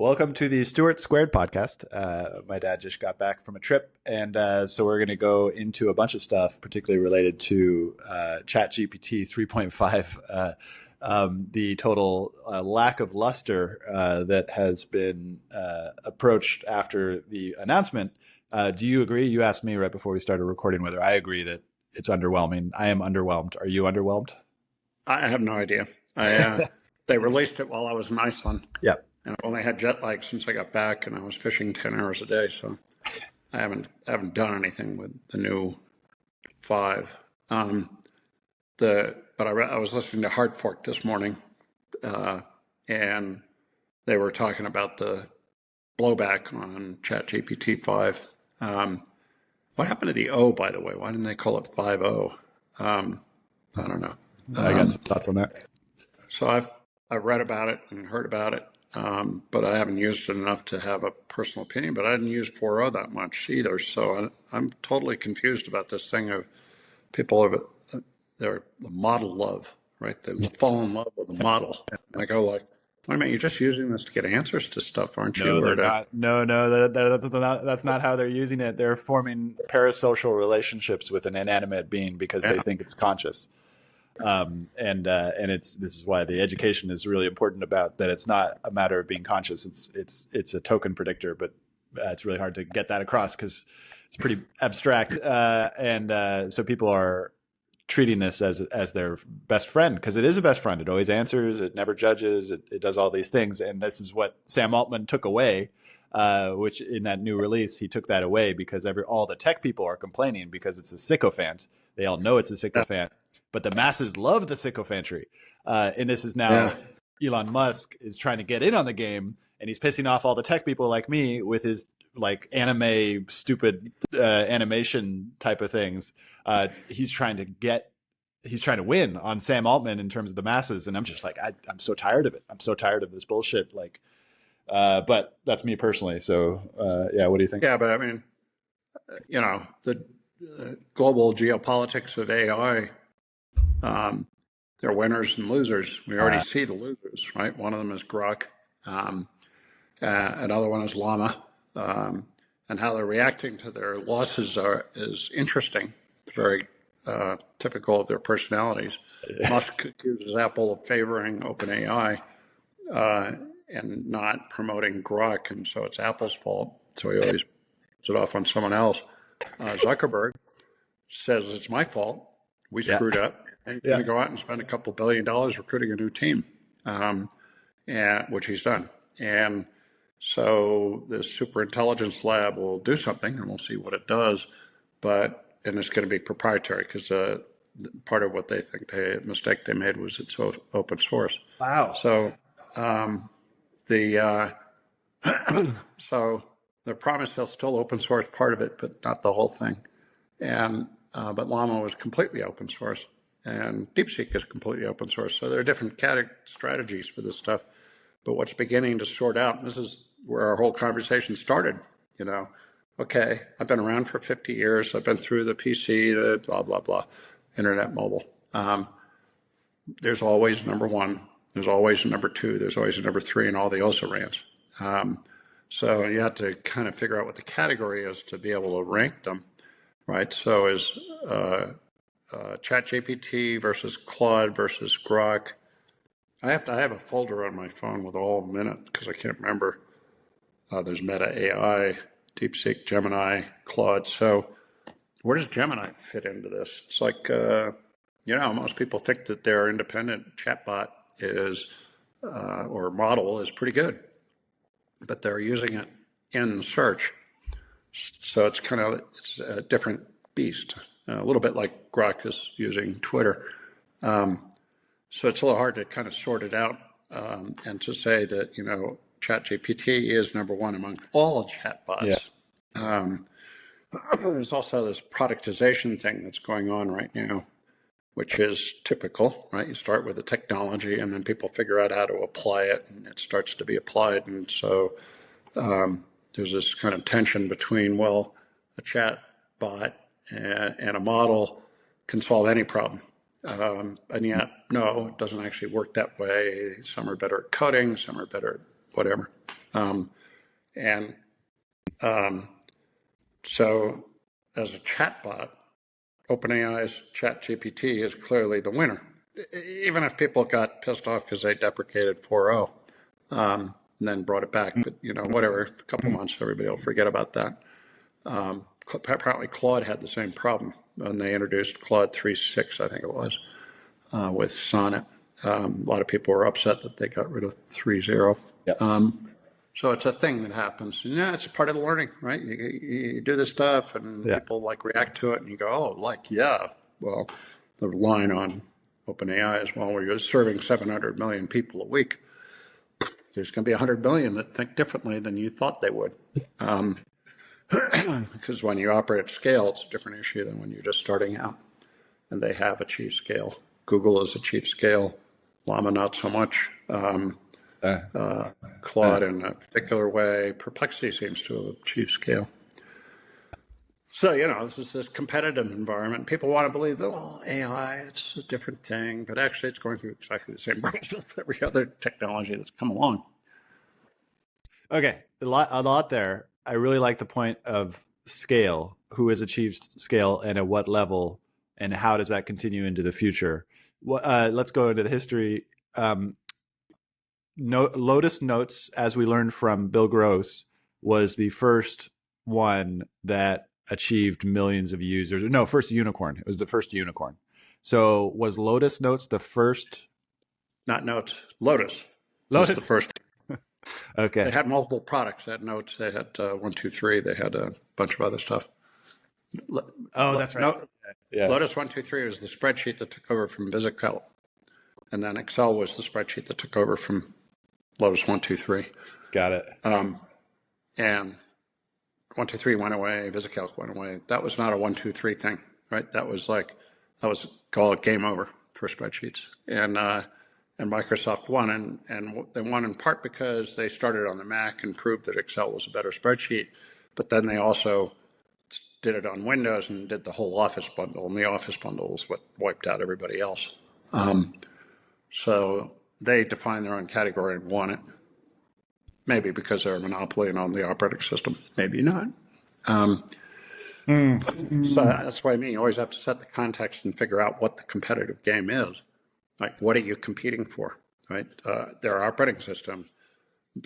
Welcome to the Stewart Squared podcast. My dad just got back from a trip, and so we're going to go into a bunch of stuff, particularly related to ChatGPT 3.5, the total lack of luster that has been approached after the announcement. Do you agree? You asked me right before we started recording whether I agree that it's underwhelming. I am underwhelmed. Are you underwhelmed? I have no idea. They released it while I was in Iceland. Yeah. And I've only had jet lag since I got back, and I was fishing 10 hours a day, so I haven't done anything with the new 5. But I was listening to Hard Fork this morning, and they were talking about the blowback on ChatGPT 5. What happened to the O, by the way? Why didn't they call it 5.0? I don't know. I got some thoughts on that. So I've read about it and heard about it. But I haven't used it enough to have a personal opinion, but I didn't use 4.0 that much either. So I'm totally confused about this thing of people have they're the model love, right? They fall in love with the model. I go like, wait a minute, you're just using this to get answers to stuff, aren't you? No, they're not. That's not how they're using it. They're forming parasocial relationships with an inanimate being because they think it's conscious. This is why the education is really important about that. It's not a matter of being conscious. It's a token predictor, but it's really hard to get that across because it's pretty abstract. So people are treating this as their best friend because it is a best friend. It always answers. It never judges. It does all these things. And this is what Sam Altman took away, which in that new release, he took that away because all the tech people are complaining because it's a sycophant. They all know it's a sycophant. But the masses love the sycophantry. And this is now Elon Musk is trying to get in on the game, and he's pissing off all the tech people like me with his like anime, stupid animation type of things. He's trying to win on Sam Altman in terms of the masses. And I'm just like, I'm so tired of it. I'm so tired of this bullshit. Like, but that's me personally. So what do you think? Yeah, but I mean, the global geopolitics of AI, there are winners and losers. We already see the losers, right? One of them is Grok. Another one is Llama. And how they're reacting to their losses is interesting. It's very typical of their personalities. Musk accuses Apple of favoring OpenAI and not promoting Grok, and so it's Apple's fault. So he always puts it off on someone else. Zuckerberg says it's my fault. We screwed up. And he's going to go out and spend a couple $1 billion recruiting a new team, which he's done. And so the superintelligence lab will do something, and we'll see what it does. And it's going to be proprietary because part of what they think the mistake they made was it's open source. Wow. So so they're promised they'll still open source part of it, but not the whole thing. And but Llama was completely open source. And DeepSeek is completely open source. So there are different strategies for this stuff. But what's beginning to sort out, this is where our whole conversation started, okay, I've been around for 50 years. I've been through the PC, the blah, blah, blah, internet, mobile. There's always number 1. There's always a number 2. There's always a number 3 in all the also rans. So you have to kind of figure out what the category is to be able to rank them, right? So is ChatGPT versus Claude versus Grok. I have a folder on my phone with all of them in it because I can't remember. There's Meta AI, DeepSeek, Gemini, Claude. So where does Gemini fit into this? It's like, most people think that their independent chatbot is, or model is pretty good, but they're using it in search. So it's a different beast. A little bit like Grok is using Twitter. So it's a little hard to kind of sort it out and to say that, ChatGPT is number 1 among all chatbots. Yeah. There's also this productization thing that's going on right now, which is typical, right? You start with the technology and then people figure out how to apply it and it starts to be applied. And so there's this kind of tension between, well, a chatbot and a model can solve any problem. And yet, no, it doesn't actually work that way. Some are better at coding, some are better at whatever. And so as a chatbot, OpenAI's ChatGPT is clearly the winner. Even if people got pissed off because they deprecated 4.0 and then brought it back, but whatever, a couple months, everybody will forget about that. Apparently Claude had the same problem when they introduced Claude 3.6, I think it was, with Sonnet. A lot of people were upset that they got rid of 3.0. Yep. So it's a thing that happens. And it's part of the learning, right? You do this stuff and people react to it and you go, oh, well, the line on OpenAI is, well, we're serving 700 million people a week. There's going to be 100 million that think differently than you thought they would. Because when you operate at scale, it's a different issue than when you're just starting out. And they have achieved scale. Google has achieved scale. Llama, not so much. Claude in a particular way. Perplexity seems to have achieved scale. So, this is this competitive environment. People want to believe that, well, AI, it's a different thing, but actually it's going through exactly the same process as every other technology that's come along. Okay, a lot there. I really like the point of scale. Who has achieved scale and at what level, and how does that continue into the future? Let's go into the history. Lotus Notes, as we learned from Bill Gross, was the first one that achieved millions of users. No, first unicorn. It was the first unicorn. So was Lotus Notes the first? Not Notes. Lotus. Lotus was the first. Okay. They had multiple products. They had Notes. They had 1, 2, 3. They had a bunch of other stuff. That's right. Lotus 1, 2, 3 was the spreadsheet that took over from VisiCalc. And then Excel was the spreadsheet that took over from Lotus 1, 2, 3. Got it. And 1, 2, 3 went away. VisiCalc went away. That was not a 1, 2, 3 thing, right? That was called game over for spreadsheets. And Microsoft won, and they won in part because they started on the Mac and proved that Excel was a better spreadsheet. But then they also did it on Windows and did the whole Office bundle, and the Office bundle was what wiped out everybody else. So they defined their own category and won it. Maybe because they're a monopoly and on the operating system. Maybe not. So that's what I mean. You always have to set the context and figure out what the competitive game is. Like, what are you competing for, right? Their operating system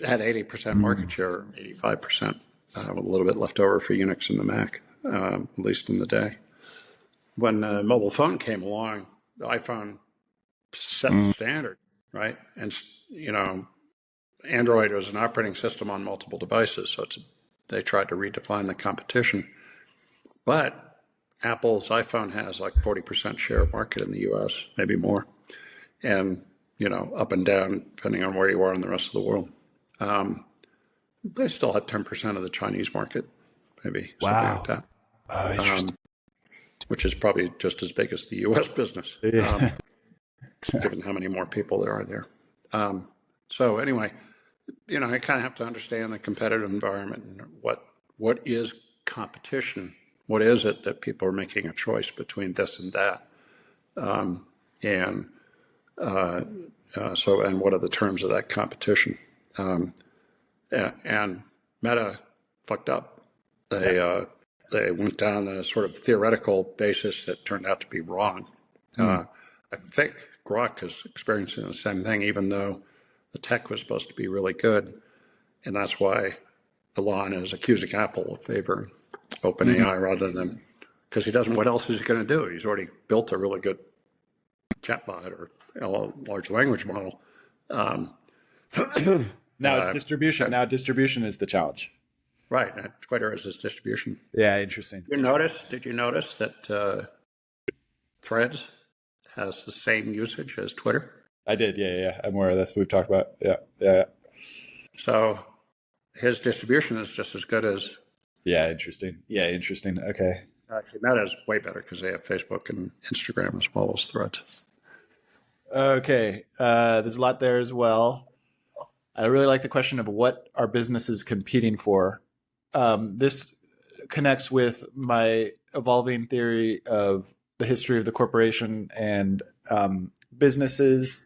had 80% market share, 85%, with a little bit left over for Unix and the Mac, at least in the day. When the mobile phone came along, the iPhone set the standard, right? And, Android was an operating system on multiple devices, so they tried to redefine the competition. But Apple's iPhone has like 40% share of market in the US, maybe more. And, up and down, depending on where you are in the rest of the world. They still have 10% of the Chinese market, maybe, something like that. Oh, interesting. Which is probably just as big as the US business, given how many more people there are there. So anyway, I kind of have to understand the competitive environment and what is competition? What is it that people are making a choice between this and that? And what are the terms of that competition? And Meta fucked up. They went down a sort of theoretical basis that turned out to be wrong. I think Grok is experiencing the same thing, even though the tech was supposed to be really good. And that's why Elon is accusing Apple of favoring OpenAI rather than, because he doesn't, what else is he going to do? He's already built a really good chatbot or a large language model. Now it's distribution. Now distribution is the challenge. Right. Twitter is his distribution. Yeah, interesting. Did you notice that Threads has the same usage as Twitter? I did. Yeah. I'm aware of this. We've talked about. Yeah. So his distribution is just as good as. Yeah, interesting. Okay. Actually, Meta is way better because they have Facebook and Instagram as well as Threads. Okay. There's a lot there as well. I really like the question of what are businesses competing for. This connects with my evolving theory of the history of the corporation and businesses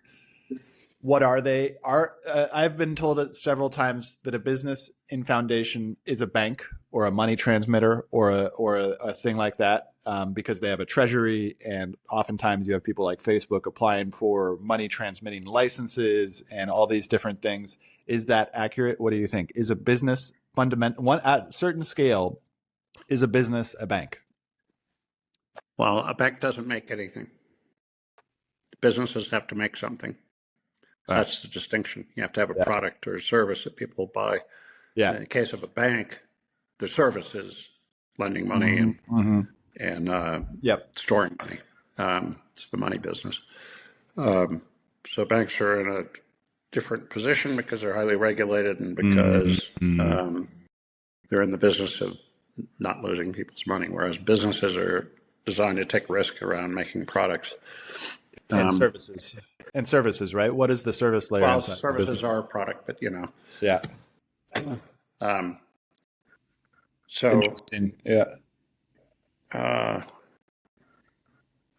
What are they? I've been told it several times that a business in foundation is a bank or a money transmitter or a thing like that, because they have a treasury, and oftentimes you have people like Facebook applying for money transmitting licenses and all these different things. Is that accurate? What do you think? Is a business one at a certain scale? Is a business a bank? Well, a bank doesn't make anything. Businesses have to make something. That's the distinction. You have to have a product or a service that people buy. Yeah. In the case of a bank, the service is lending money and storing money. It's the money business. So banks are in a different position because they're highly regulated and because they're in the business of not losing people's money, whereas businesses are designed to take risk around making products. And services, right? What is the service layer? Well, services are a product, but Yeah. So yeah.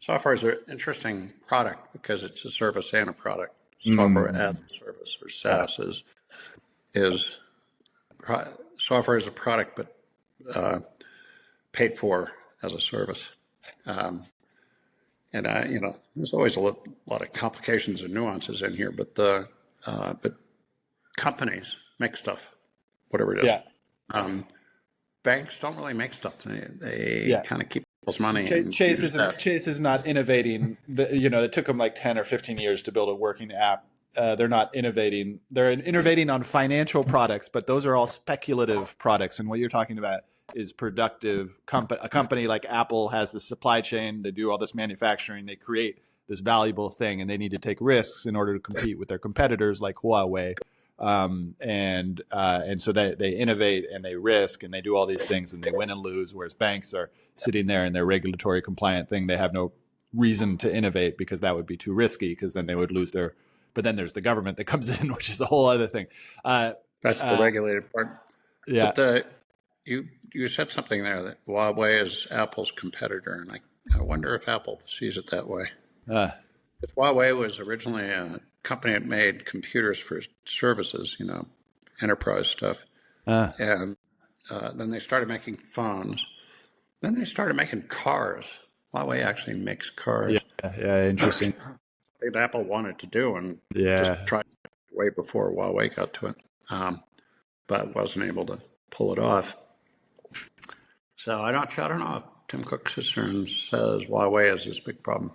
Software is an interesting product because it's a service and a product. Software as a service, or SaaS, is software is a product, but paid for as a service. And there's always a lot of complications and nuances in here, but companies make stuff, whatever it is. Yeah. Banks don't really make stuff. They kind of keep people's money. Chase is not innovating. It took them like 10 or 15 years to build a working app. They're not innovating. They're innovating on financial products, but those are all speculative products. And what you're talking about is productive. A company like Apple has the supply chain. They do all this manufacturing. They create this valuable thing, and they need to take risks in order to compete with their competitors like Huawei. And so they innovate and they risk and they do all these things and they win and lose. Whereas banks are sitting there in their regulatory compliant thing. They have no reason to innovate because that would be too risky, because then they would lose their. But then there's the government that comes in, which is a whole other thing. That's the regulated part. Yeah. But you said something there that Huawei is Apple's competitor, and I wonder if Apple sees it that way. If Huawei was originally a company that made computers for services, enterprise stuff, and then they started making phones. Then they started making cars. Huawei actually makes cars. Yeah, interesting. Something that Apple wanted to do and just tried way before Huawei got to it, but wasn't able to pull it off. So I don't know if Tim Cook sits there and says Huawei is this big problem.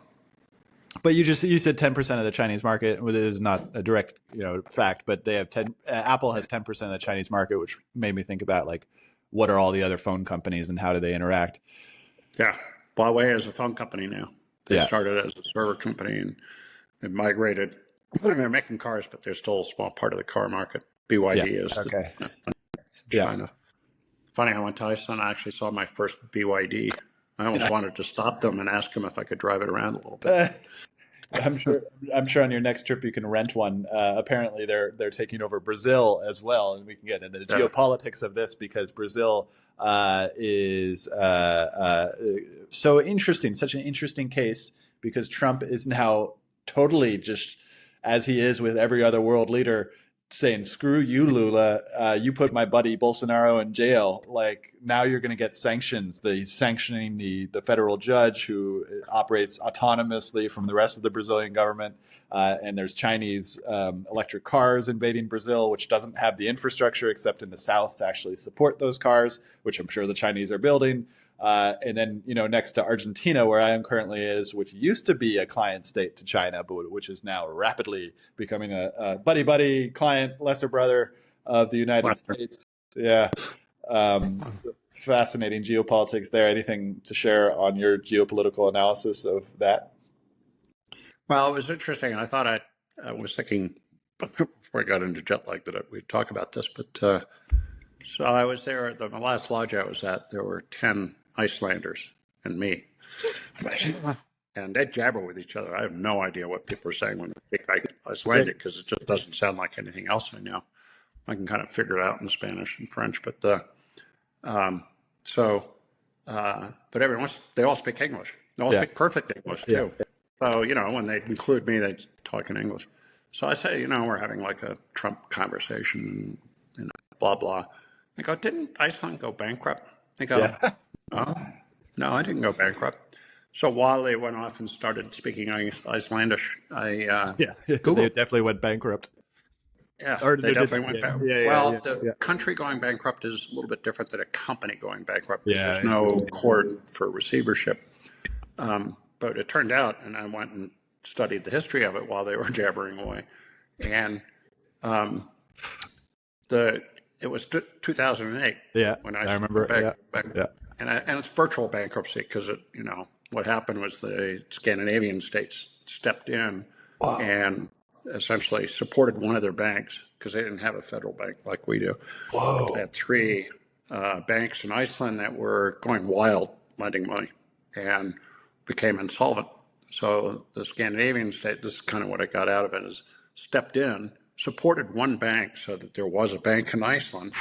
But you said 10% of the Chinese market. Well, it is not a direct fact, but they have 10. Apple has 10% of the Chinese market, which made me think about like what are all the other phone companies and how do they interact? Yeah, Huawei is a phone company now. They started as a server company and they migrated. They're making cars, but they're still a small part of the car market. BYD is China. Funny, I went to Iceland. I actually saw my first BYD. I almost wanted to stop them and ask them if I could drive it around a little bit. I'm sure on your next trip you can rent one. Apparently they're taking over Brazil as well, and we can get into the geopolitics of this because Brazil is so interesting, such an interesting case, because Trump is now totally just as he is with every other world leader, saying, screw you, Lula. You put my buddy Bolsonaro in jail. Like, now you're going to get sanctions. He's sanctioning the federal judge who operates autonomously from the rest of the Brazilian government. And there's Chinese electric cars invading Brazil, which doesn't have the infrastructure except in the south to actually support those cars, which I'm sure the Chinese are building. And then, next to Argentina, where I am currently is, which used to be a client state to China, but which is now rapidly becoming a buddy client, lesser brother of the United States. Yeah. Fascinating geopolitics there. Anything to share on your geopolitical analysis of that? Well, it was interesting. And I thought I was thinking before I got into jet lag that we'd talk about this, but so I was there at the last lodge I was at. There were 10 Icelanders and me. And they jabber with each other. I have no idea what people are saying when they speak Icelandic because it just doesn't sound like anything else I know. I can kind of figure it out in Spanish and French, but but they all speak English. They all speak perfect English too. So when they include me, they talk in English. So I say, we're having like a Trump conversation and blah, blah. I go, didn't Iceland go bankrupt? They go, Yeah. oh, no, I didn't go bankrupt. So while they went off and started speaking Icelandic, I Yeah. They Googled. definitely went bankrupt. Yeah, Or they did definitely they? went Yeah. back. Yeah. Yeah. Yeah. Well, the Yeah. country going bankrupt is a little bit different than a company going bankrupt because Yeah. there's no Interesting. court for receivership. But it turned out, and I went and studied the history of it while they were jabbering away, and the it was 2008 Yeah. when I I remember. Yeah. back, Yeah. and it's virtual bankruptcy because what happened was the Scandinavian states stepped in Wow. and essentially supported one of their banks because they didn't have a federal bank like we do. They Whoa. had three banks in Iceland that were going wild lending money and became insolvent. So the Scandinavian state, this is kind of what I got out of it, is stepped in, supported one bank so that there was a bank in Iceland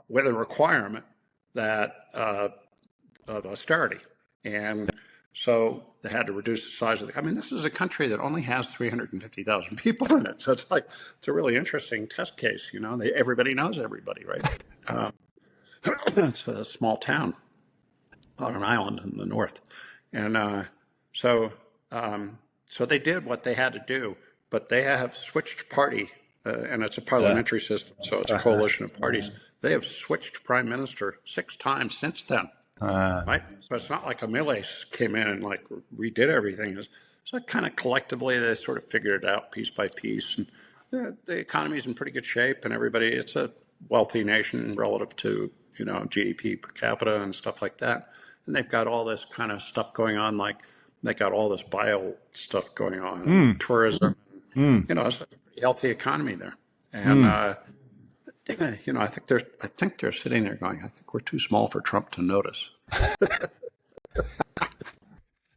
with a requirement that of austerity. And so they had to reduce the size of I mean, this is a country that only has 350,000 people in it. So it's a really interesting test case. Everybody knows everybody, right? It's a small town on an island in the north. And so, so they did what they had to do, but they have switched party, and it's a parliamentary system, so it's a coalition of parties. They have switched prime minister 6 times since then, right? So it's not like a Miles came in and like redid everything. It's like kind of collectively they sort of figured it out piece by piece, and the economy's in pretty good shape, and it's a wealthy nation relative to GDP per capita and stuff like that. And they've got all this kind of stuff going on, like they got all this bio stuff going on, and tourism. It's a pretty healthy economy there. And I think they're sitting there going, I think we're too small for Trump to notice.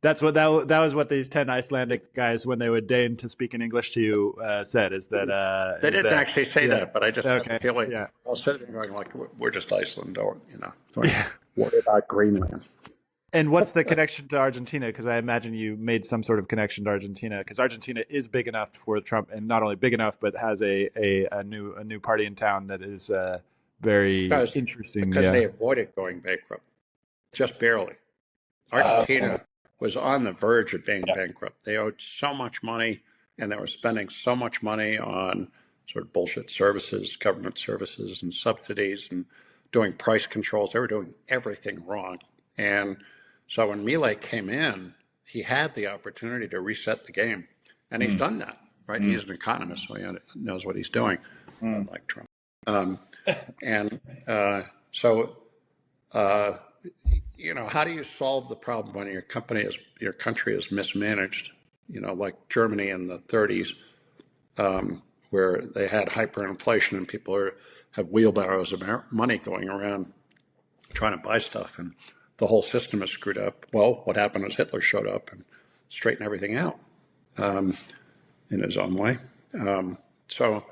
That's what that was what these 10 Icelandic guys, when they would deign to speak in English to you, said, is that They didn't actually say yeah. that, but I just had the feeling. Yeah. I was sitting there going, like, we're just Iceland, or don't worry about Greenland. And what's the connection to Argentina? Because I imagine you made some sort of connection to Argentina, because Argentina is big enough for Trump, and not only big enough, but has a new party in town that is very interesting. Because they avoided going bankrupt, just barely. Argentina was on the verge of being bankrupt. They owed so much money, and they were spending so much money on sort of bullshit services, government services, and subsidies, and doing price controls. They were doing everything wrong. And so when Milei came in, he had the opportunity to reset the game, and he's done that, right? He's an economist, so he knows what he's doing, unlike Trump. How do you solve the problem when your country is mismanaged? Like Germany in the 30s, where they had hyperinflation and people have wheelbarrows of money going around trying to buy stuff, and the whole system is screwed up. Well, what happened was Hitler showed up and straightened everything out in his own way. So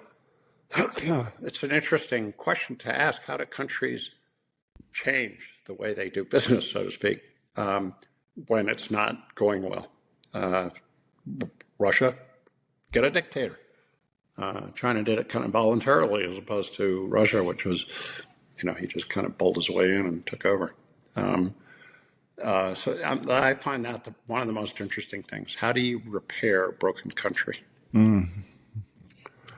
it's an interesting question to ask. How do countries change the way they do business, so to speak, when it's not going well? Russia, get a dictator. China did it kind of voluntarily, as opposed to Russia, which was, he just kind of bowled his way in and took over. So I find that one of the most interesting things. How do you repair a broken country?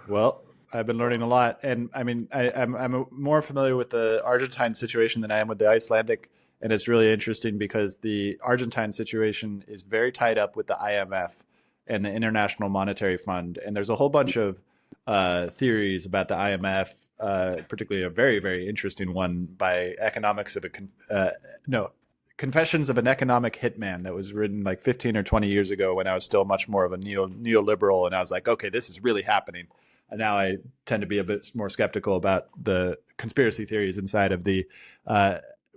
Well, I've been learning a lot, and I mean, I'm more familiar with the Argentine situation than I am with the Icelandic, and it's really interesting because the Argentine situation is very tied up with the IMF and the International Monetary Fund, and there's a whole bunch of theories about the IMF, particularly a very, very interesting one by Confessions of an Economic Hitman, that was written like 15 or 20 years ago when I was still much more of a neoliberal, and I was like, okay, this is really happening. And now I tend to be a bit more skeptical about the conspiracy theories inside of the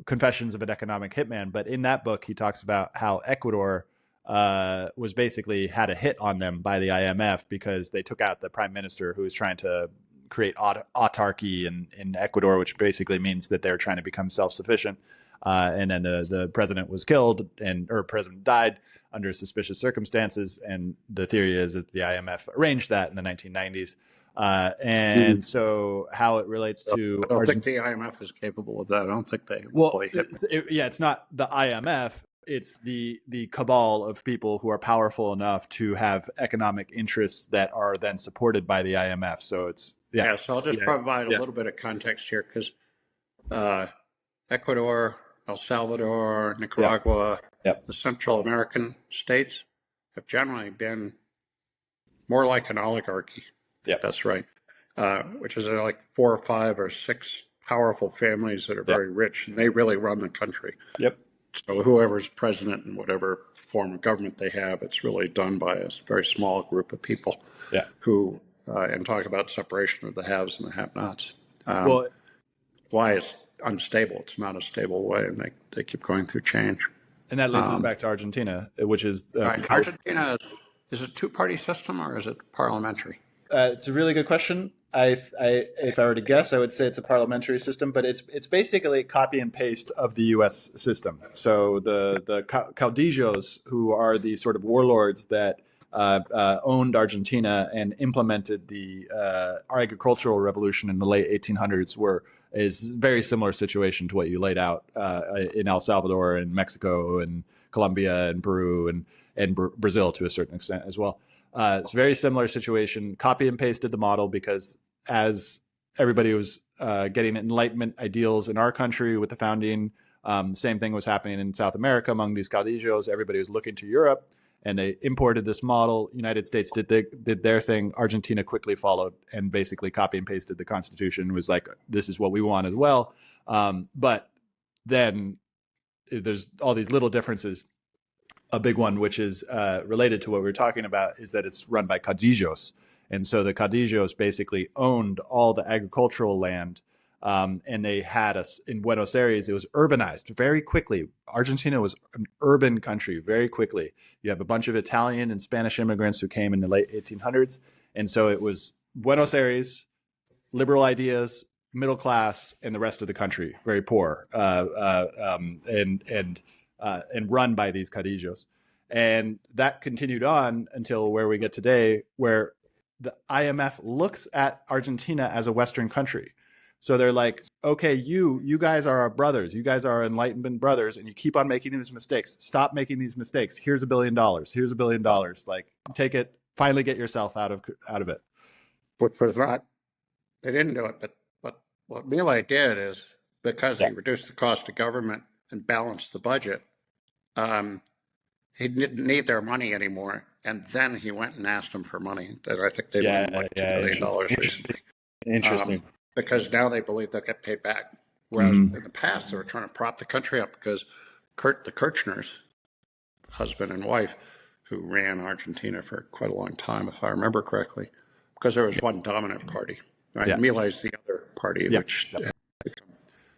Confessions of an Economic Hitman. But in that book, he talks about how Ecuador was basically had a hit on them by the IMF because they took out the prime minister who was trying to create autarky in Ecuador, which basically means that they're trying to become self-sufficient. and then the president was killed or president died under suspicious circumstances. And the theory is that the IMF arranged that in the 1990s. And so how it relates to I don't think the IMF is capable of that. I don't think they it's not the IMF. It's the cabal of people who are powerful enough to have economic interests that are then supported by the IMF. So it's So I'll just provide a little bit of context here, because Ecuador, El Salvador, Nicaragua, the Central American states have generally been more like an oligarchy. That's right. Which is like 4 or 5 or 6 powerful families that are very rich, and they really run the country. So whoever's president in whatever form of government they have, it's really done by a very small group of people who, and talk about separation of the haves and the have-nots. Why it's unstable. It's not a stable way, and they keep going through change. And that leads us back to Argentina, which is... Argentina, is it a two-party system or is it parliamentary? It's a really good question. If I were to guess, I would say it's a parliamentary system, but it's basically copy and paste of the U.S. system. So the caudillos, who are the sort of warlords that owned Argentina and implemented the agricultural revolution in the late 1800s, is a very similar situation to what you laid out in El Salvador and Mexico and Colombia and Peru and Brazil to a certain extent as well. It's a very similar situation. Copy and pasted the model because as everybody was getting Enlightenment ideals in our country with the founding, same thing was happening in South America among these caudillos. Everybody was looking to Europe, and they imported this model. United States did their thing. Argentina quickly followed and basically copy and pasted the Constitution. Was like, this is what we want as well. But then there's all these little differences. A big one, which is related to what we were talking about, is that it's run by caudillos. And so the caudillos basically owned all the agricultural land. And they had us in Buenos Aires. It was urbanized very quickly. Argentina was an urban country very quickly. You have a bunch of Italian and Spanish immigrants who came in the late 1800s. And so it was Buenos Aires, liberal ideas, middle class, and the rest of the country, very poor, and run by these caudillos. And that continued on until where we get today, where the IMF looks at Argentina as a Western country. So they're like, okay, you guys are our brothers. You guys are our Enlightenment brothers, and you keep on making these mistakes. Stop making these mistakes. Here's $1 billion. Here's $1 billion. Like, take it. Finally, get yourself out of it. Which was not. They didn't do it, but what Milei did is, because he reduced the cost of government and balanced the budget, he didn't need their money anymore. And then he went and asked them for money. I think they won like $2 billion recently. Interesting. Because now they believe they'll get paid back. Whereas in the past, they were trying to prop the country up because the Kirchners, husband and wife, who ran Argentina for quite a long time, if I remember correctly, because there was one dominant party, right? Milei's the other party, which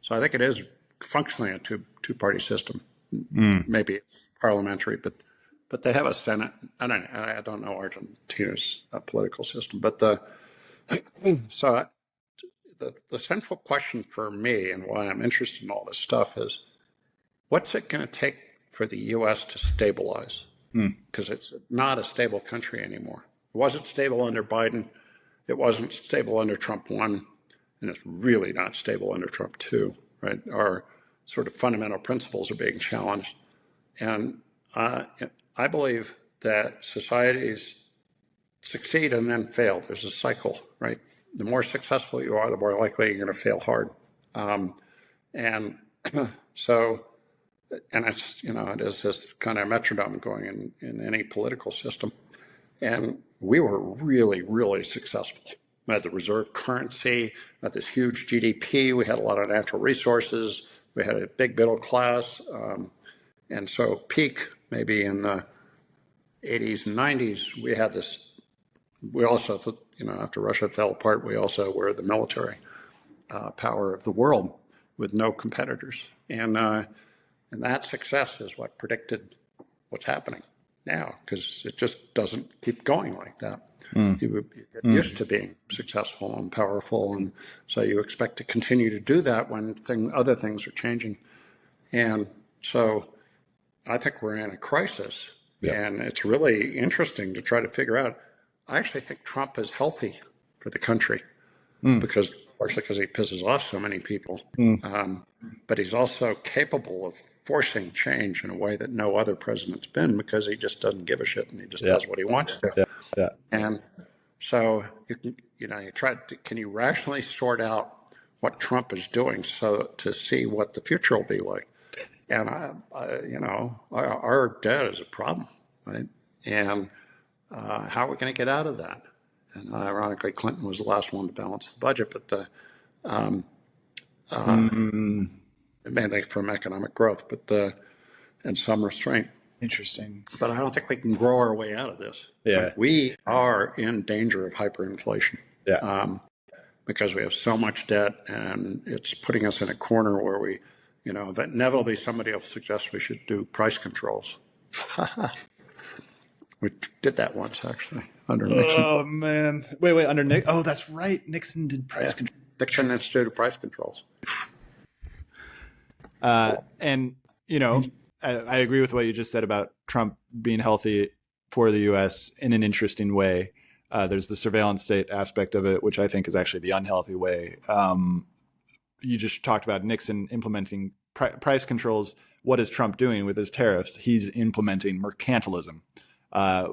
so I think it is functionally a two-party system. Maybe it's parliamentary, but they have a Senate. I don't know Argentina's political system, but the central question for me and why I'm interested in all this stuff is, what's it going to take for the U.S. to stabilize? Because it's not a stable country anymore. It wasn't stable under Biden. It wasn't stable under Trump 1, and it's really not stable under Trump 2, right? Our sort of fundamental principles are being challenged. And I believe that societies succeed and then fail. There's a cycle, right? The more successful you are, the more likely you're going to fail hard. And so, and it's, it is this kind of metronome going in any political system. And we were really, really successful. We had the reserve currency, we had this huge GDP, we had a lot of natural resources, we had a big middle class. And so peak, maybe in the 80s and 90s, we had this, we also, after Russia fell apart, we also were the military power of the world with no competitors. And that success is what predicted what's happening now, because it just doesn't keep going like that. You get used to being successful and powerful, and so you expect to continue to do that when other things are changing. And so I think we're in a crisis. Yeah. And it's really interesting to try to figure out. I actually think Trump is healthy for the country because, partially because he pisses off so many people. But he's also capable of forcing change in a way that no other president's been because he just doesn't give a shit and he just does what he wants to. Yeah. Yeah. And so can you rationally sort out what Trump is doing so to see what the future will be like? And our debt is a problem, right? And how are we going to get out of that? And ironically, Clinton was the last one to balance the budget, but mainly from economic growth, and some restraint. Interesting. But I don't think we can grow our way out of this. Yeah. Right? We are in danger of hyperinflation. Yeah. Because we have so much debt, and it's putting us in a corner where we, inevitably somebody will suggest we should do price controls. We did that once, actually, under Nixon. Oh, man. Wait, under Nixon? Oh, that's right. Nixon did price control. Nixon instituted price controls. And, I agree with what you just said about Trump being healthy for the U.S. in an interesting way. There's the surveillance state aspect of it, which I think is actually the unhealthy way. You just talked about Nixon implementing price controls. What is Trump doing with his tariffs? He's implementing mercantilism,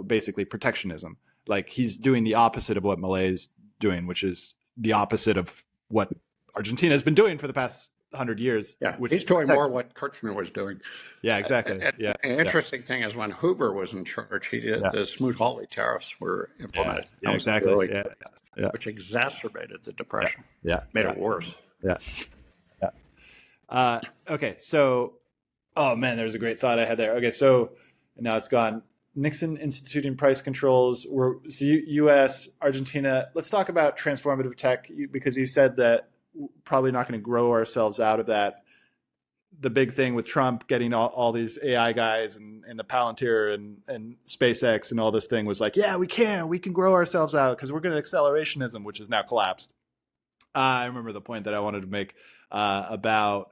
basically protectionism. Like he's doing the opposite of what Malay's doing, which is the opposite of what Argentina has been doing for the past 100 years. Yeah, he's doing more what Kirchner was doing. Yeah, exactly. An interesting thing is when Hoover was in charge, the Smoot-Hawley tariffs were implemented. Yeah, exactly. Which exacerbated the Depression. Made it worse. Okay, so, oh man, there's a great thought I had there. Okay, so now it's gone. Nixon instituting price controls. U.S., Argentina. Let's talk about transformative tech because you said that we're probably not going to grow ourselves out of that. The big thing with Trump getting all these AI guys and the Palantir and SpaceX and all this thing was like, yeah, we can grow ourselves out because we're going to accelerationism, which has now collapsed. I remember the point that I wanted to make about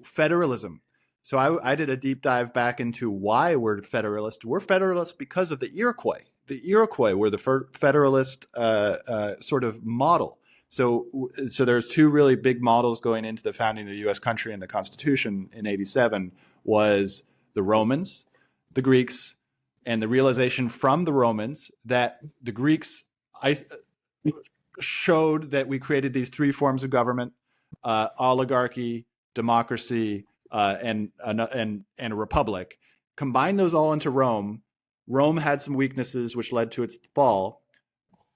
federalism. So I did a deep dive back into why we're federalist. We're federalist because of the Iroquois. The Iroquois were the federalist sort of model. So there's two really big models going into the founding of the U.S. country and the Constitution in 87 was the Romans, the Greeks, and the realization from the Romans that the Greeks showed that we created these three forms of government, oligarchy, democracy, and a republic. Combine those all into Rome. Rome had some weaknesses which led to its fall.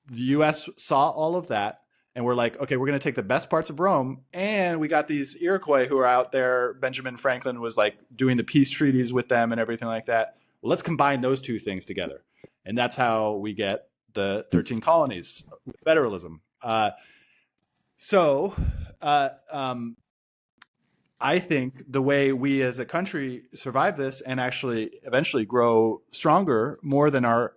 The U.S. saw all of that. And we're like, okay, we're going to take the best parts of Rome. And we got these Iroquois who are out there. Benjamin Franklin was like doing the peace treaties with them and everything like that. Well, let's combine those two things together. And that's how we get the 13 colonies, federalism. I think the way we as a country survive this and actually eventually grow stronger more than our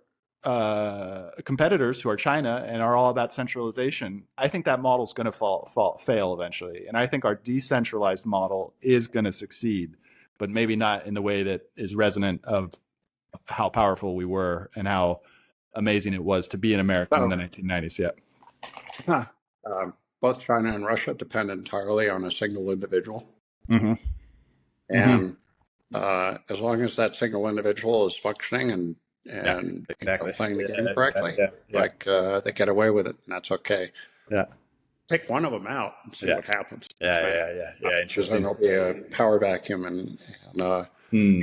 competitors who are China and are all about centralization, I think that model is going to fail eventually. And I think our decentralized model is going to succeed, but maybe not in the way that is resonant of how powerful we were and how amazing it was to be in America in the 1990s. Yeah. Both China and Russia depend entirely on a single individual. Mm-hmm. And as long as that single individual is functioning and playing the game correctly, they get away with it, and that's okay. Yeah. Take one of them out and see what happens. Yeah. Interesting. Then there'll be a power vacuum and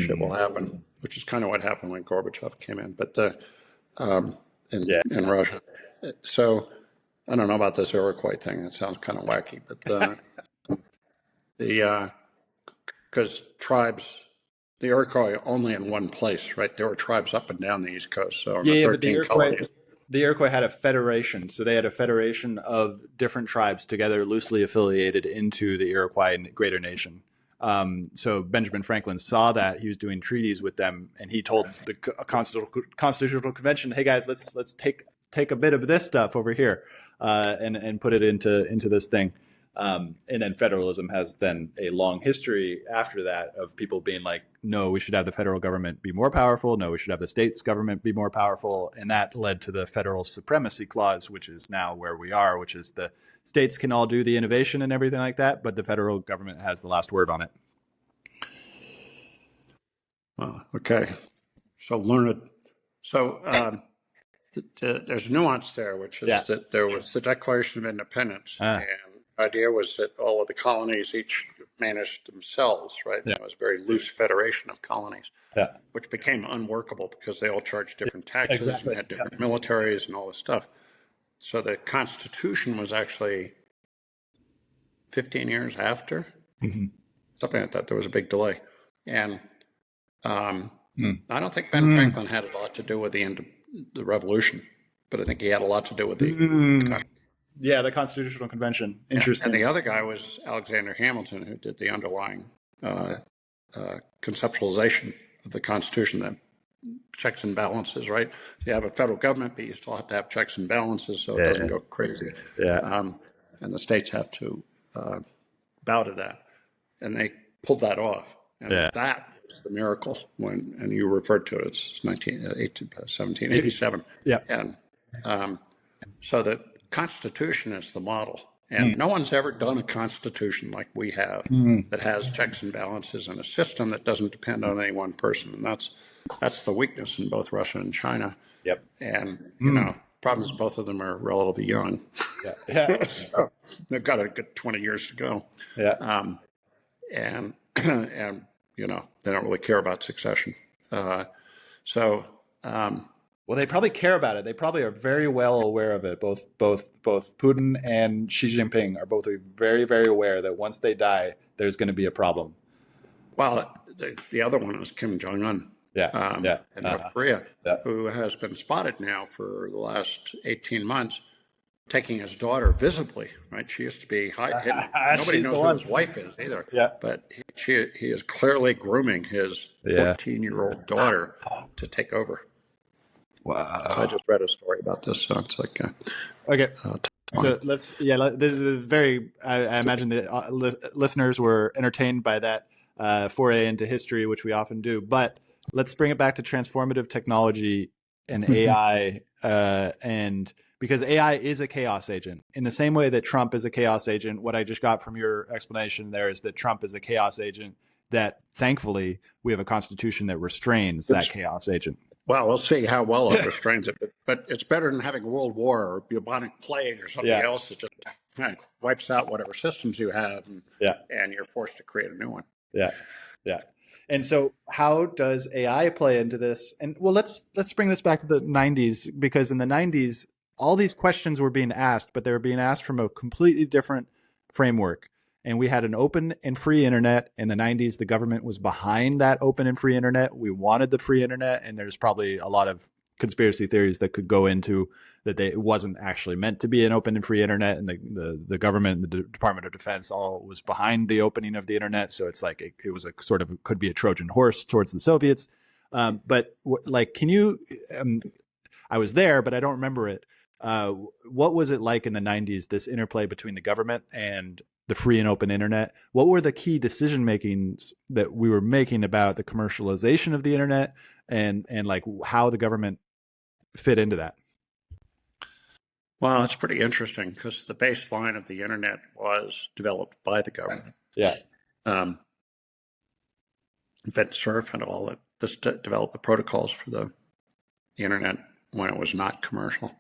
shit will happen, which is kind of what happened when Gorbachev came in. But in Russia, so I don't know about this Iroquois thing. It sounds kind of wacky, but because tribes. The Iroquois only in one place, right? There were tribes up and down the East Coast. So but the Iroquois had a federation. So they had a federation of different tribes together, loosely affiliated into the Iroquois greater nation. So Benjamin Franklin saw that. He was doing treaties with them, and he told the Constitutional Convention, "Hey guys, let's take a bit of this stuff over here and put it into this thing." And then federalism has then a long history after that of people being like, no, we should have the federal government be more powerful. No, we should have the states government be more powerful. And that led to the federal supremacy clause, which is now where we are, which is the states can all do the innovation and everything like that, but the federal government has the last word on it. Okay. So learned. So there's nuance there, which is that there was the Declaration of Independence, and the idea was that all of the colonies each managed themselves, right? Yeah. It was a very loose federation of colonies, which became unworkable because they all charged different taxes and had different militaries and all this stuff. So the Constitution was actually 15 years after, something like that. There was a big delay, and I don't think Ben Franklin had a lot to do with the end of the revolution, but I think he had a lot to do with the the Constitutional Convention. Interesting. And the other guy was Alexander Hamilton, who did the underlying conceptualization of the Constitution, that checks and balances, right? You have a federal government, but you still have to have checks and balances so it doesn't go crazy. And the states have to bow to that, and they pulled that off, and that was the miracle. And you referred to it, it's 1787. And so the Constitution is the model, and no one's ever done a Constitution like we have that has checks and balances and a system that doesn't depend on any one person, and that's the weakness in both Russia and China. And problem is both of them are relatively young. So they've got a good 20 years to go. And they don't really care about succession. Well, they probably care about it. They probably are very well aware of it. Both Putin and Xi Jinping are both very, very aware that once they die, there's going to be a problem. Well, the other one is Kim Jong-un. In North Korea, who has been spotted now for the last 18 months taking his daughter visibly, right? She used to be hidden. Nobody knows who his wife is either. But he is clearly grooming his 14-year-old daughter to take over. Wow. So I just read a story about this, so it's like... So this is very, I imagine the listeners were entertained by that foray into history, which we often do, but let's bring it back to transformative technology and AI, and because AI is a chaos agent in the same way that Trump is a chaos agent. What I just got from your explanation there is that Trump is a chaos agent that thankfully we have a constitution that restrains that chaos agent. Well, we'll see how well it restrains it, but it's better than having a world war or bubonic plague or something else that just kind of wipes out whatever systems you have, and you're forced to create a new one. And so how does AI play into this? And well, let's bring this back to the 90s, because in the 90s, all these questions were being asked, but they were being asked from a completely different framework. And we had an open and free internet. In the 90s, the government was behind that open and free internet. We wanted the free internet. And there's probably a lot of conspiracy theories that could go into that it wasn't actually meant to be an open and free internet, and the government and the Department of Defense all was behind the opening of the internet. So it's like it was a sort of, could be a Trojan horse towards the Soviets. But can you? I was there, but I don't remember it. What was it like in the 90s? This interplay between the government and the free and open internet. What were the key decision makings that we were making about the commercialization of the internet, and like how the government fit into that? Well, it's pretty interesting because the baseline of the internet was developed by the government. FedSurf and all that, just developed the protocols for the internet when it was not commercial.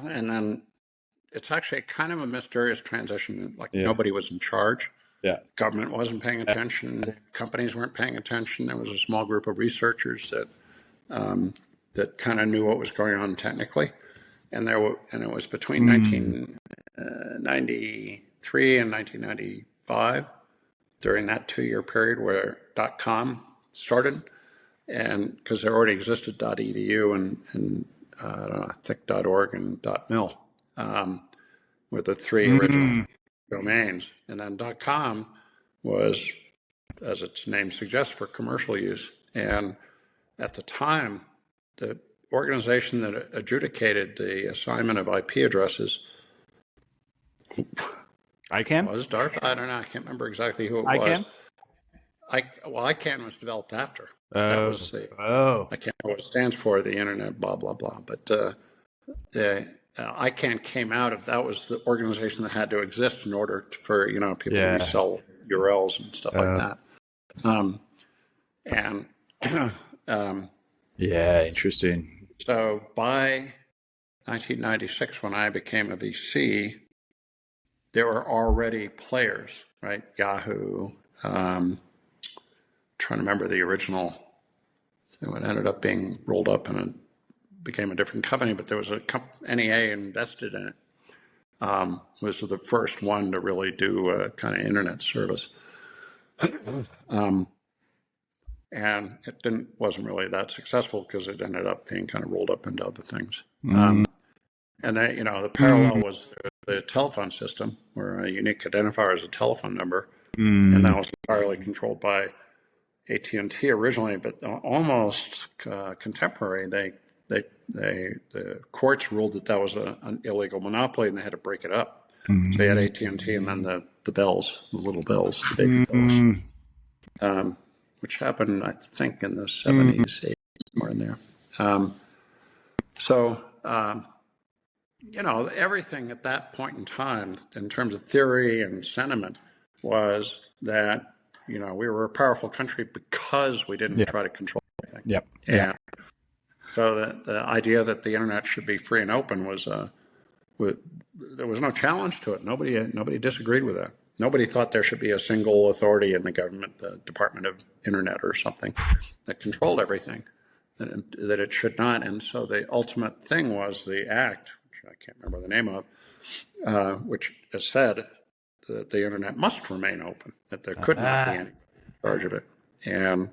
And then it's actually kind of a mysterious transition. Nobody was in charge. Government wasn't paying attention. Companies weren't paying attention. There was a small group of researchers that kind of knew what was going on technically. And it was between 1993 and 1995, during that 2-year period where .com started, and because there already existed .edu and I think .org and .mil were the three original domains, and then .com was, as its name suggests, for commercial use. And at the time, the organization that adjudicated the assignment of IP addresses ICANN? Was DARPA? I don't know. I can't remember exactly who it was. ICANN? ICANN was developed after. That Oh, was the oh, I can't remember what it stands for. The Internet, blah blah blah. But the ICANN came out of that was the organization that had to exist in order for people to yeah. resell URLs and stuff like that. Um, and Yeah, interesting. so by 1996, when I became a VC, there were already players, right? Yahoo. Trying to remember the original. So it ended up being rolled up and became a different company, but there was a NEA invested in it. Was the first one to really do a kind of internet service. And it wasn't really that successful because it ended up being kind of rolled up into other things. And then, the parallel was the telephone system, where a unique identifier is a telephone number, and that was entirely controlled by AT&T originally, but almost contemporary. The courts ruled that was an illegal monopoly, and they had to break it up. So you had AT&T, and then the bells, the little bells, the baby bells, which happened, I think, in the 70s, 80s, somewhere in there. Everything at that point in time, in terms of theory and sentiment, was that we were a powerful country because we didn't try to control everything. Yep. And so the idea that the internet should be free and open was there was no challenge to it. Nobody disagreed with that. Nobody thought there should be a single authority in the government, the Department of Internet or something, that controlled everything. That it should not. And so the ultimate thing was the act, which I can't remember the name of, which has said that the internet must remain open, that there could not be any charge of it. And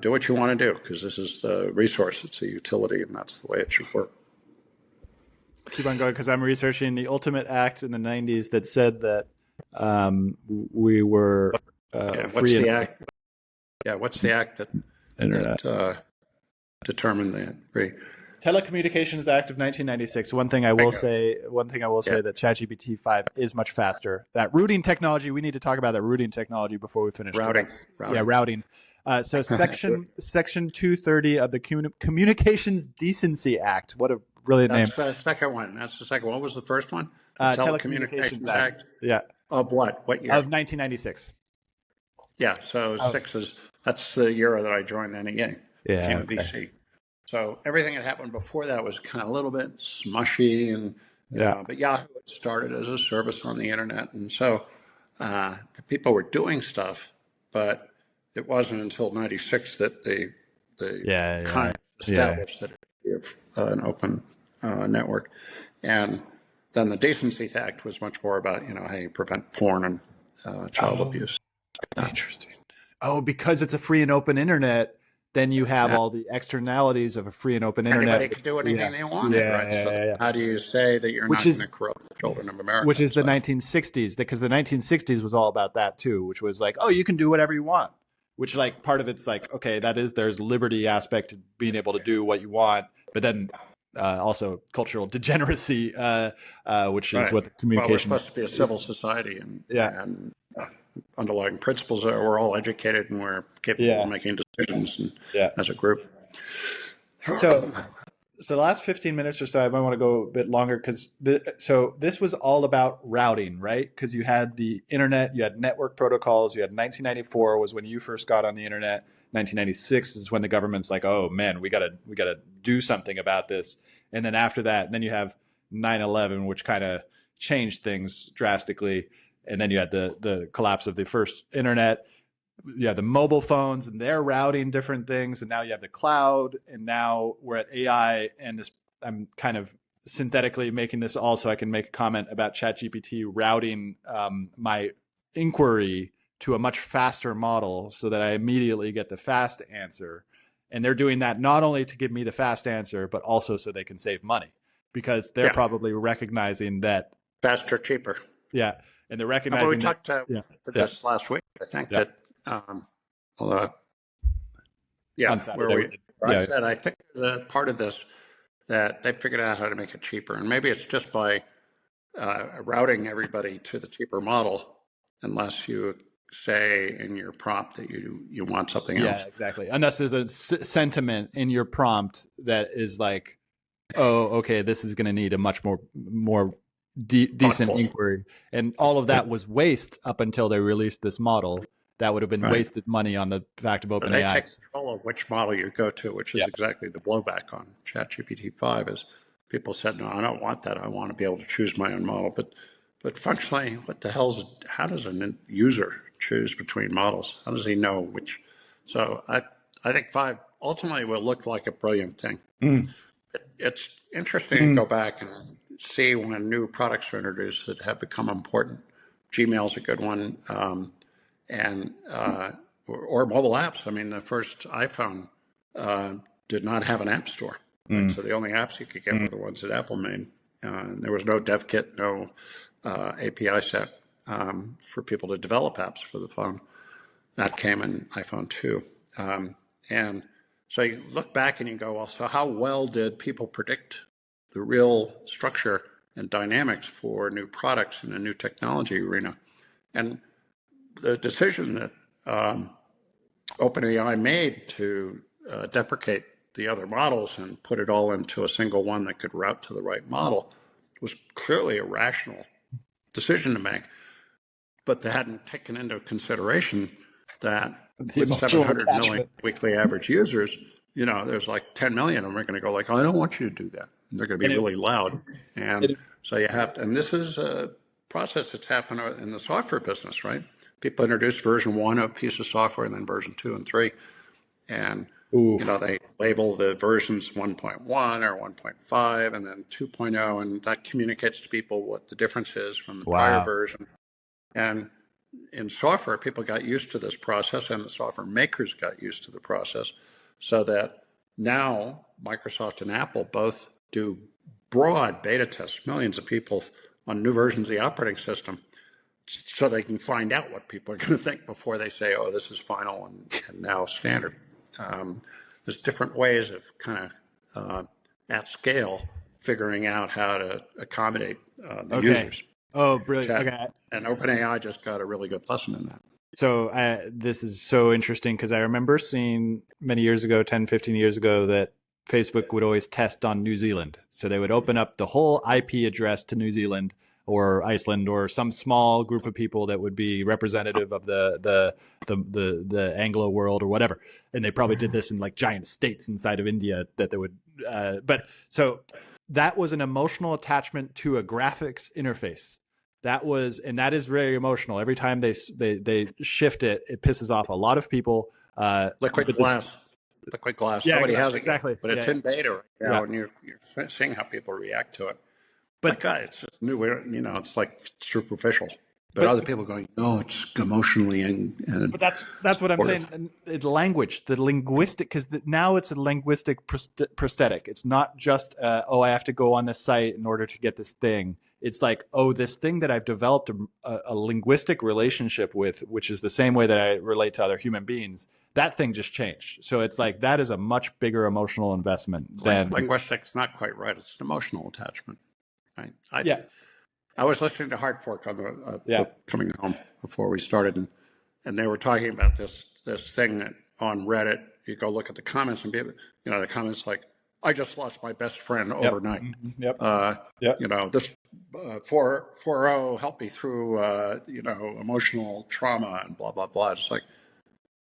do what you want to do, because this is the resource, it's a utility, and that's the way it should work. Keep on going, because I'm researching the ultimate act in the 90s that said that we were what's free. The act? Yeah, what's the act that determined the free? Telecommunications Act of 1996. One thing I will say that ChatGPT 5 is much faster. That routing technology, we need to talk about that routing technology before we finish. Routing. Yeah, routing. So section 230 of the Communications Decency Act. What a brilliant name. That's the second one. That's the second one. What was the first one? Telecommunications Act. Yeah. Of what? What year? Of 1996. Yeah. So 6 that's the year that I joined NEA. Yeah. Became a VC. So everything that happened before that was kind of a little bit smushy, and but Yahoo had started as a service on the internet, and so the people were doing stuff, but it wasn't until '96 that they kind of established that it would be an open network, and then the Decency Act was much more about how you prevent porn and child abuse. Interesting. Oh, because it's a free and open internet. Then you have all the externalities of a free and open internet. Anybody can do anything they want, right? How do you say that you're not going to corrupt the children of America? Which is the 1960s, because the 1960s was all about that too, which was like, oh, you can do whatever you want. Which, like, part of it's like, okay, there's liberty aspect to being able to do what you want, but then also cultural degeneracy, which is what the communications. Well, we're supposed to be a civil society, and underlying principles are we're all educated and we're capable of making decisions as a group. So the last 15 minutes or so, I might want to go a bit longer, because this was all about routing, right? Because you had the internet, you had network protocols, you had 1994 was when you first got on the internet. 1996 is when the government's like, oh man, we gotta do something about this. And then after that, then you have 9/11, which kind of changed things drastically. And then you had the collapse of the first internet. You have the mobile phones, and they're routing different things. And now you have the cloud, and now we're at AI. And this, I'm kind of synthetically making this all so I can make a comment about ChatGPT routing my inquiry to a much faster model so that I immediately get the fast answer. And they're doing that not only to give me the fast answer, but also so they can save money, because they're probably recognizing that faster, cheaper. Yeah. And they're recognizing we talked this last week. I think that, where I said, I think there's a part of this that they figured out how to make it cheaper. And maybe it's just by routing everybody to the cheaper model unless you say in your prompt that you want something else. Yeah, exactly. Unless there's a sentiment in your prompt that is like, oh, okay, this is going to need a much more decent Thoughtful. inquiry. And all of that was waste up until they released this model. That would have been Right. wasted money on the fact of They take OpenAI. control of which model you go to, which is Yeah. exactly the blowback on ChatGPT 5 is people said, no, I don't want that. I want to be able to choose my own model. But functionally, what the how does a user choose between models? How does he know which? So I think 5 ultimately will look like a brilliant thing. Mm. It's interesting to go back and see when new products are introduced that have become important. Gmail's a good one. And or mobile apps. I mean, the first iPhone did not have an app store, right? So the only apps you could get were the ones that Apple made. There was no dev kit, no API set for people to develop apps for the phone. That came in iPhone 2. And so you look back and you go, well, so how well did people predict the real structure and dynamics for new products in a new technology arena? And the decision that OpenAI made to deprecate the other models and put it all into a single one that could route to the right model was clearly a rational decision to make. But they hadn't taken into consideration that with 700 million weekly average users, there's like 10 million of them are going to go like, I don't want you to do that. And they're going to be really loud. And so you have to, and this is a process that's happened in the software business, right? People introduce version 1 of a piece of software and then version 2 and 3. And, they label the versions 1.1 or 1.5 and then 2.0, and that communicates to people what the difference is from the prior version. And in software, people got used to this process and the software makers got used to the process so that now Microsoft and Apple both do broad beta tests, millions of people on new versions of the operating system so they can find out what people are going to think before they say, oh, this is final and now standard. There's different ways of kind of at scale figuring out how to accommodate the users. Oh, brilliant. Okay. And OpenAI just got a really good lesson in that. So this is so interesting because I remember seeing many years ago, 10, 15 years ago, that Facebook would always test on New Zealand. So they would open up the whole IP address to New Zealand or Iceland or some small group of people that would be representative of the Anglo world or whatever. And they probably did this in like giant states inside of India that they would. But so that was an emotional attachment to a graphics interface. That is very emotional. Every time they shift it, it pisses off a lot of people. Liquid glass. Yeah, Nobody has it exactly. But it's in beta right now, and you're seeing how people react to it. But God, it's just new. It's like superficial. But other people going, no, it's emotionally and but that's what I'm saying. And the language, the linguistic, because now it's a linguistic prosthetic. It's not just I have to go on this site in order to get this thing. It's like, oh, this thing that I've developed a linguistic relationship with, which is the same way that I relate to other human beings. That thing just changed. So it's like that is a much bigger emotional investment than linguistics. Not quite right. It's an emotional attachment. Right? I was listening to Hard Fork on the coming home before we started, and they were talking about this thing that on Reddit you go look at the comments and people, the comments like, I just lost my best friend overnight. This 4.0 helped me through emotional trauma and blah blah blah. It's like,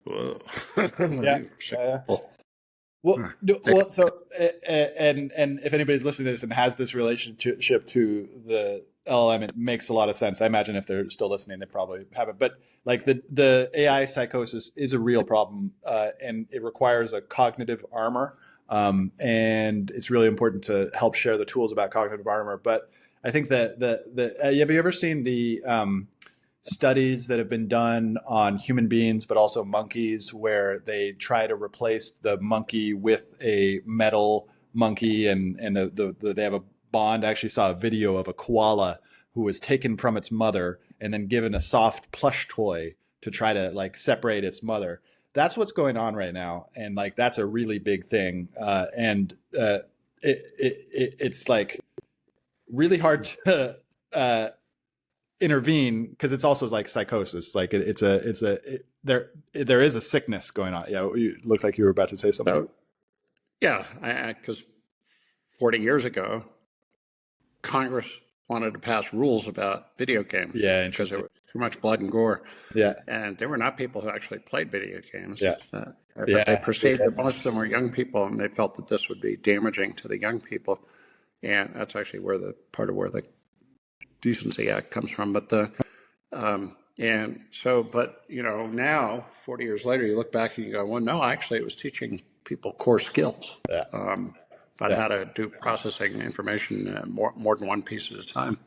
whoa. Well, so and if anybody's listening to this and has this relationship to the LLM, it makes a lot of sense. I imagine if they're still listening, they probably have it. But like the AI psychosis is a real problem, and it requires a cognitive armor. And it's really important to help share the tools about cognitive armor. But I think that have you ever seen the studies that have been done on human beings, but also monkeys, where they try to replace the monkey with a metal monkey, and they have a bond? I actually saw a video of a koala who was taken from its mother and then given a soft plush toy to try to like separate its mother. That's what's going on right now, and like that's a really big thing. It's like really hard to intervene, because it's also like psychosis. Like there is a sickness going on. Yeah, it looks like you were about to say something. So, yeah, because 40 years ago, Congress wanted to pass rules about video games. Yeah, because there interesting. was too much blood and gore. Yeah, And they were not people who actually played video games. yeah, But they perceived that most of them were young people, and they felt that this would be damaging to the young people. And that's actually where the Decency Act comes from. But now 40 years later, you look back and you go, well, no, actually, it was teaching people core skills. Yeah. About how to do processing information more than one piece at a time,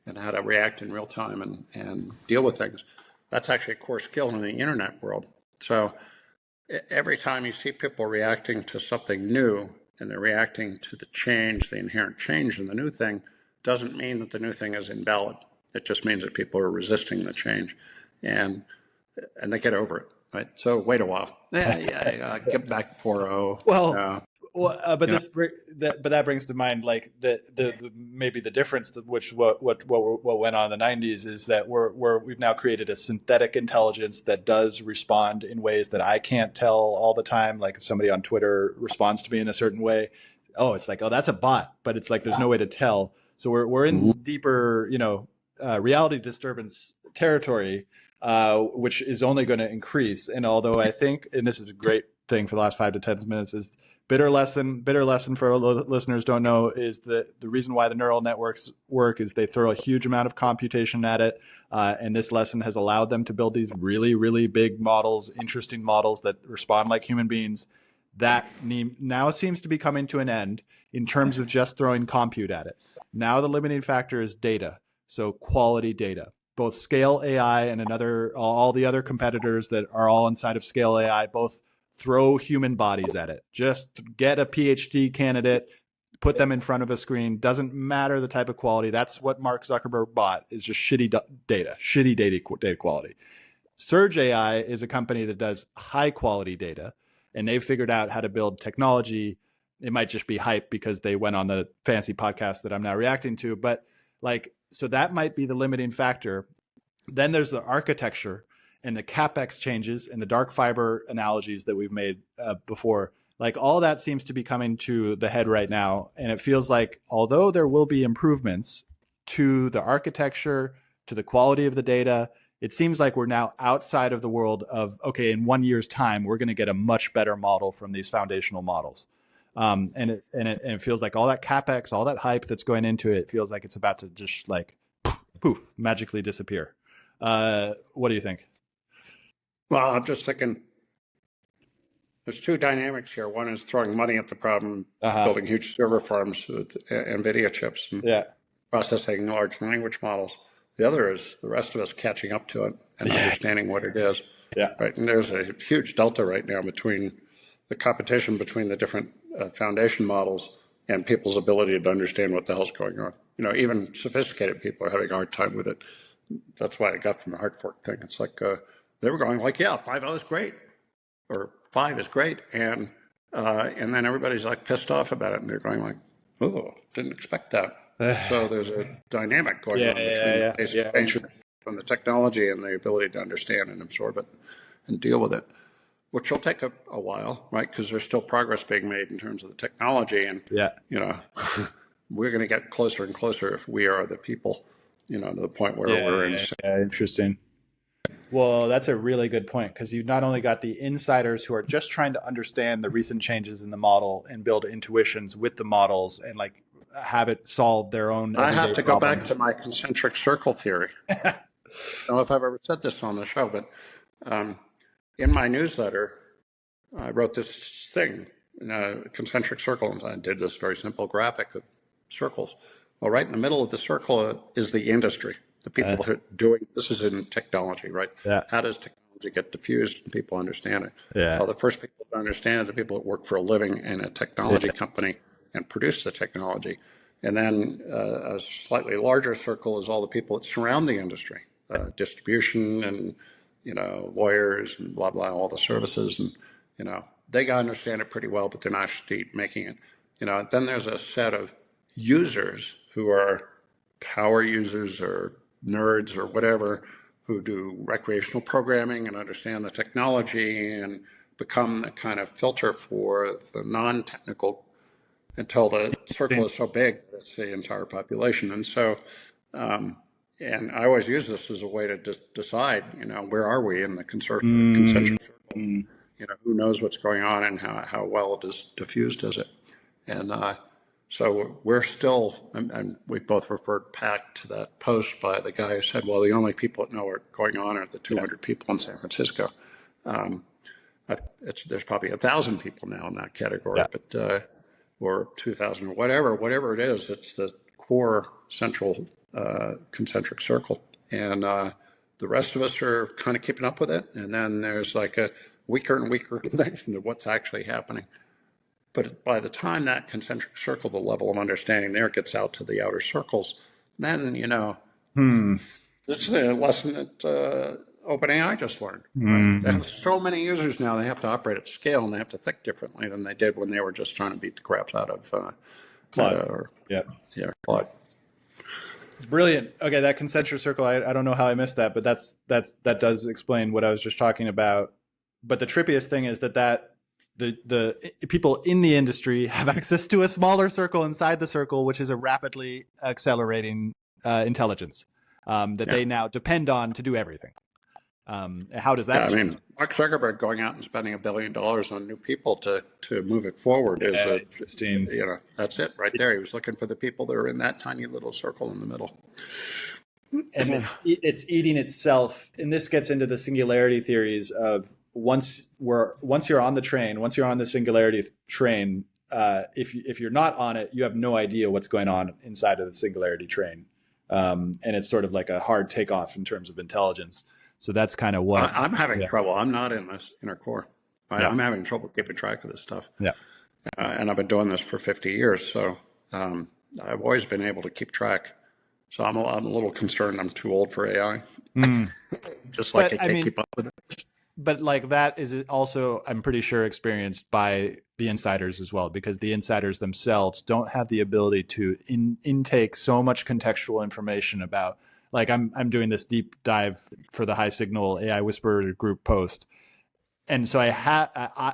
and how to react in real time and deal with things. That's actually a core skill in the internet world. So every time you see people reacting to something new, and they're reacting to the inherent change in the new thing, doesn't mean that the new thing is invalid. It just means that people are resisting the change, and they get over it. Right. So wait a while. Get back to 4.0. But that brings to mind like the maybe the difference, what went on in the 90s is that we've now created a synthetic intelligence that does respond in ways that I can't tell all the time. Like if somebody on Twitter responds to me in a certain way, it's like, that's a bot, but it's like there's no way to tell. So we're in deeper, reality disturbance territory, which is only going to increase. And although I think, and this is a great thing for the last 5 to 10 minutes, is bitter lesson for listeners don't know, is that the reason why the neural networks work is they throw a huge amount of computation at it. And this lesson has allowed them to build these really, really big models, interesting models that respond like human beings. That now seems to be coming to an end in terms of just throwing compute at it. Now the limiting factor is data. So quality data. Both Scale AI and all the other competitors that are all inside of Scale AI both throw human bodies at it. Just get a PhD candidate, put them in front of a screen. Doesn't matter the type of quality. That's what Mark Zuckerberg bought, is just shitty data quality. Surge AI is a company that does high quality data, and they've figured out how to build technology. It might just be hype because they went on the fancy podcast that I'm now reacting to, but so that might be the limiting factor. Then there's the architecture and the CapEx changes and the dark fiber analogies that we've made before. Like all that seems to be coming to the head right now. And it feels like, although there will be improvements to the architecture, to the quality of the data, it seems like we're now outside of the world of, okay, in 1 year's time, we're going to get a much better model from these foundational models. And it feels like all that CapEx, all that hype that's going into it, feels like it's about to just like poof, magically disappear. What do you think? Well, I'm just thinking there's two dynamics here. One is throwing money at the problem, building huge server farms with NVIDIA chips and processing large language models. The other is the rest of us catching up to it and understanding what it is. Yeah. Right. And there's a huge delta right now between the competition between the different foundation models and people's ability to understand what the hell's going on. Even sophisticated people are having a hard time with it. That's why I got from the hard fork thing. It's like they were going like, 5.0 is great, or 5 is great, and then everybody's like pissed off about it, and they're going like, oh, didn't expect that. So there's a dynamic going on between the basic change from the technology and the ability to understand and absorb it and deal with it, which will take a while, right? Because there's still progress being made in terms of the technology, and we're going to get closer and closer if we are the people, to the point where we're in. Interesting. Well, that's a really good point, because you've not only got the insiders who are just trying to understand the recent changes in the model and build intuitions with the models and like have it solve their own. I have to go back to my concentric circle theory. I don't know if I've ever said this on the show, but in my newsletter, I wrote this thing in a concentric circle, and I did this very simple graphic of circles. Well, right in the middle of the circle is the industry. The people who are doing this is in technology, right? Yeah. How does technology get diffused and people understand it? Yeah. Well, the first people to understand it are the people that work for a living in a technology company and produce the technology. And then a slightly larger circle is all the people that surround the industry, distribution and, lawyers and blah, blah, all the services. And, they understand it pretty well, but they're not actually making it. Then there's a set of users who are power users or nerds or whatever who do recreational programming and understand the technology and become the kind of filter for the non-technical until the circle is so big that it's the entire population. And so, and I always use this as a way to decide, where are we in the concentric circle? Who knows what's going on and how well it is diffused is it? And so we're still, and we both referred back to that post by the guy who said, well, the only people that know what's going on are the 200 people in San Francisco. There's probably 1,000 people now in that category, but or 2,000 or whatever it is, it's the core central concentric circle. And the rest of us are kind of keeping up with it. And then there's like a weaker and weaker connection to what's actually happening. But by the time that concentric circle, the level of understanding there gets out to the outer circles, then, this is a lesson that OpenAI just learned. Right? They have so many users now, they have to operate at scale and they have to think differently than they did when they were just trying to beat the crap out of Claude. Claude. Brilliant. Okay, that concentric circle, I don't know how I missed that, but that does explain what I was just talking about. But the trippiest thing is that the people in the industry have access to a smaller circle inside the circle, which is a rapidly accelerating intelligence that they now depend on to do everything. How does that? I mean, Mark Zuckerberg going out and spending $1 billion on new people to move it forward is interesting. That's it right there. He was looking for the people that are in that tiny little circle in the middle. And it's eating itself. And this gets into the singularity theories of once you're on the train, once you're on the singularity train, if you're not on it, you have no idea what's going on inside of the singularity train. And it's sort of like a hard takeoff in terms of intelligence. So that's kind of what I'm having trouble. I'm not in this inner core. I'm having trouble keeping track of this stuff. Yeah. And I've been doing this for 50 years. So I've always been able to keep track. So I'm a little concerned I'm too old for AI. Just like I can't keep up with it. But like that is also, I'm pretty sure, experienced by the insiders as well, because the insiders themselves don't have the ability to intake so much contextual information about, like I'm doing this deep dive for the High Signal AI Whisperer group post. And so I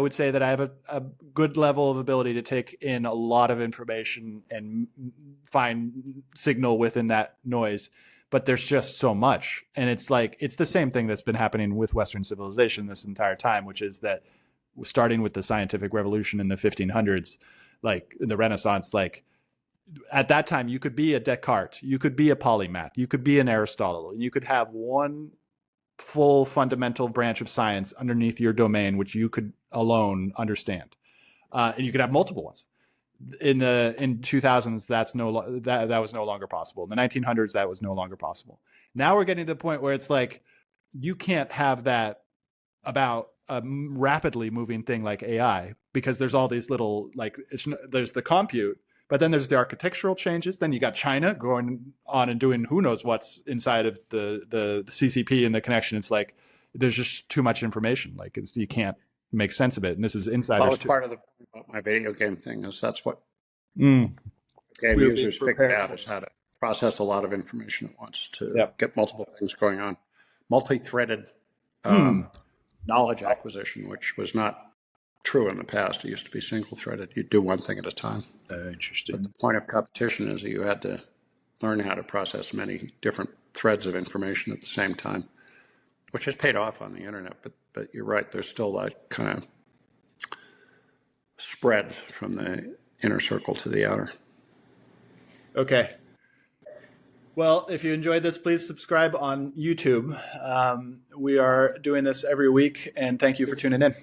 would say that I have a good level of ability to take in a lot of information and find signal within that noise. But there's just so much. And it's like, it's the same thing that's been happening with Western civilization this entire time, which is that starting with the scientific revolution in the 1500s, like the Renaissance, like at that time, you could be a Descartes, you could be a polymath, you could be an Aristotle, and you could have one full fundamental branch of science underneath your domain, which you could alone understand. And you could have multiple ones. In 2000s, that was no longer possible. In the 1900s, that was no longer possible. Now we're getting to the point where it's like you can't have that about a rapidly moving thing like AI, because there's all these little, like, there's the compute, but then there's the architectural changes. Then you got China going on and doing who knows what's inside of the CCP and the connection. It's like there's just too much information. Like you can't make sense of it. And this is insiders. That was part of my video game thing, is that's what game users figured out, is how to process a lot of information at once to get multiple things going on. Multi-threaded knowledge acquisition, which was not true in the past. It used to be single-threaded. You'd do one thing at a time. Interesting. But the point of competition is that you had to learn how to process many different threads of information at the same time, which has paid off on the internet. But you're right, there's still that kind of spread from the inner circle to the outer. Okay. Well, if you enjoyed this, please subscribe on YouTube. We are doing this every week, and thank you for tuning in.